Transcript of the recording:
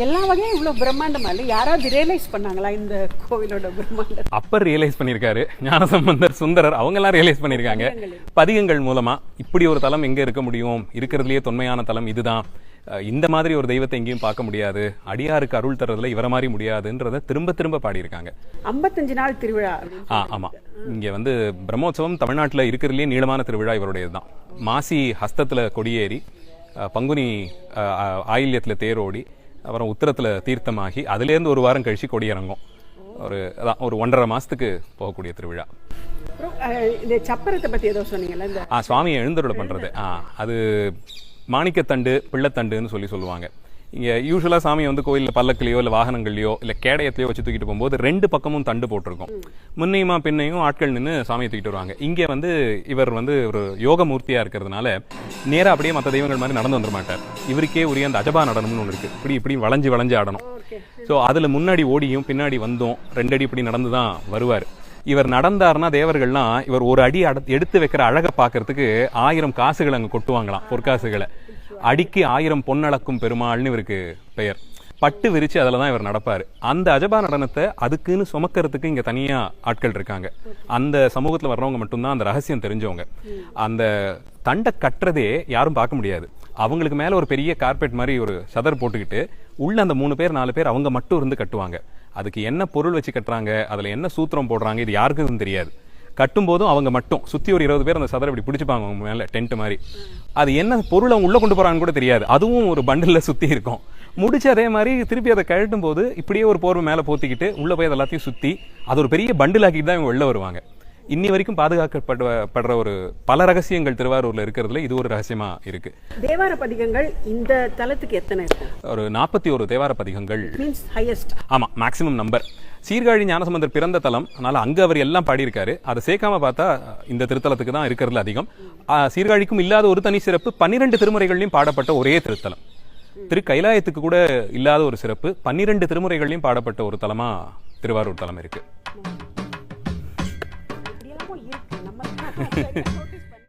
எல்லா வகையும் இவ்வளவு பிரம்மாண்டமா இல்ல, யாராவது ரியலைஸ் பண்ணாங்களா இந்த கோவிலோட பிரம்மாண்டம்? அப்பர் ரியலைஸ் பண்ணியிருக்காரு, ஞானசம்பந்தர், சுந்தரர் அவங்க எல்லாம் ரியலைஸ் பண்ணியிருக்காங்க. பதிகங்கள் மூலமா இப்படி ஒரு தலம் எங்க இருக்க முடியும், இருக்கிறதுலயே தொன்மையான தலம் இதுதான், இந்த மாதிரி ஒரு தெய்வத்தை எங்கேயும் பார்க்க முடியாது, அடியாருக்கு அருள் தர்றதுல இவர மாதிரி முடியாதுன்றத திரும்ப திரும்ப பாடியிருக்காங்க. 55 நாள் திருவிழா. ஆமா, இங்க பிரம்மோற்சவம் தமிழ்நாட்டில் இருக்கிறதுலயே நீளமான திருவிழா இவருடையதுதான். மாசி ஹஸ்தத்துல கொடியேறி, பங்குனி ஆயில்யத்துல தேரோடி, அப்புறம் உத்தரத்துல தீர்த்தமாகி, அதுல இருந்து ஒரு வாரம் கழிச்சு கொடியிறங்கும். ஒரு 1.5 மாசத்துக்கு போகக்கூடிய திருவிழா. இந்த சப்பரத்தை பத்தி ஏதோ சொன்னீங்கல்ல, சுவாமியை எழுந்தருளை பண்றது, அது மாணிக்கத்தண்டு பிள்ளைத்தண்டுன்னு சொல்லுவாங்க. இங்கே யூஸ்வலாக சாமி கோயிலில் பல்லக்கிலையோ இல்லை வாகனங்கள்லையோ இல்லை கேடயத்தையோ வச்சு தூக்கிட்டு போகும்போது 2 பக்கமும் தண்டு போட்டிருக்கும். முன்னையுமா பின்னையும் ஆட்கள் நின்று சாமியை தூக்கிட்டு வருவாங்க. இங்கே இவர் ஒரு யோக மூர்த்தியாக இருக்கிறதுனால நேராக அப்படியே மற்ற தெய்வங்கள் மாதிரி நடந்து வந்துட மாட்டார். இவருக்கே உரிய அந்த அஜபா நடனம்னு ஒன்று இருக்குது. இப்படி வளைஞ்சு ஆடணும். ஸோ அதில் முன்னாடி ஓடியும் பின்னாடி வந்தும் 2 அடி இப்படி நடந்து தான் வருவார். இவர் நடந்தாருன்னா தேவர்கள்லாம் இவர் ஒரு அடி எடுத்து வைக்கிற அழகை பார்க்கறதுக்கு 1000 காசுகள் அங்கே கொட்டுவாங்களாம், பொற்காசுகளை. அடிக்கு 1000 பொன்னளக்கும் பெருமாள்னு இவருக்கு பெயர். பட்டு விரிச்சு அதில் தான் இவர் நடப்பார். அந்த அஜபா நடனத்தை அதுக்குன்னு சுமக்கிறதுக்கு இங்கே தனியாக ஆட்கள் இருக்காங்க. அந்த சமூகத்தில் வர்றவங்க மட்டும்தான் அந்த ரகசியம் தெரிஞ்சவங்க. அந்த தண்டை கட்டுறதே யாரும் பார்க்க முடியாது. அவங்களுக்கு மேலே ஒரு பெரிய கார்பெட் மாதிரி ஒரு சதர் போட்டுக்கிட்டு உள்ள அந்த 3 பேர் 4 பேர் அவங்க மட்டும் இருந்து கட்டுவாங்க. அதுக்கு என்ன பொருள் வச்சு கட்டுறாங்க, அதில் என்ன சூத்திரம் போடுறாங்க, இது யாருக்கும் தெரியாது. கட்டும் போதும் அவங்க மட்டும் சுற்றி ஒரு 20 பேர் அந்த சதரை இப்படி பிடிச்சிப்பாங்க அவங்க மேலே, டென்ட் மாதிரி. அது என்ன பொருள் அவங்க உள்ளே கொண்டு போகிறாங்கன்னு கூட தெரியாது. அதுவும் ஒரு பண்டிலில் சுற்றி இருக்கும். முடிச்சு அதே மாதிரி திருப்பி அதை கழட்டும் போது இப்படியே ஒரு போர்வை மேலே போத்திக்கிட்டு உள்ளே போய் அதை எல்லாத்தையும் சுற்றி அது ஒரு பெரிய பண்டில் ஆக்கிட்டு தான் இவங்க வெளில வருவாங்க. இன்னி வரைக்கும் பாதுகாக்கப்படுற ஒரு பல ரகசியங்கள் திருவாரூர்ல இருக்கிறதுல இது ஒரு ரகசியமா இருக்கு. தேவார பதிகங்கள் இந்த தலத்துக்கு எத்தனை இருக்கு? ஒரு 41 தேவார பதிகங்கள். ஹையஸ்ட். ஆமா, மேக்ஸிமம் நம்பர். சீர்காழி ஞானசம்பந்தர் பிறந்த தலம், அதனால அங்க அவர் எல்லாம் பாடியிருக்காரு. அதை சேர்க்காம பார்த்தா இந்த திருத்தலத்துக்கு தான் இருக்கிறதுல அதிகம். சீர்காழிக்கும் இல்லாத ஒரு தனி சிறப்பு, 12 திருமுறைகள்லையும் பாடப்பட்ட ஒரே திருத்தலம். திரு கைலாயத்துக்கு கூட இல்லாத ஒரு சிறப்பு, 12 திருமுறைகள்லையும் பாடப்பட்ட ஒரு தலமா திருவாரூர் தலம் இருக்கு.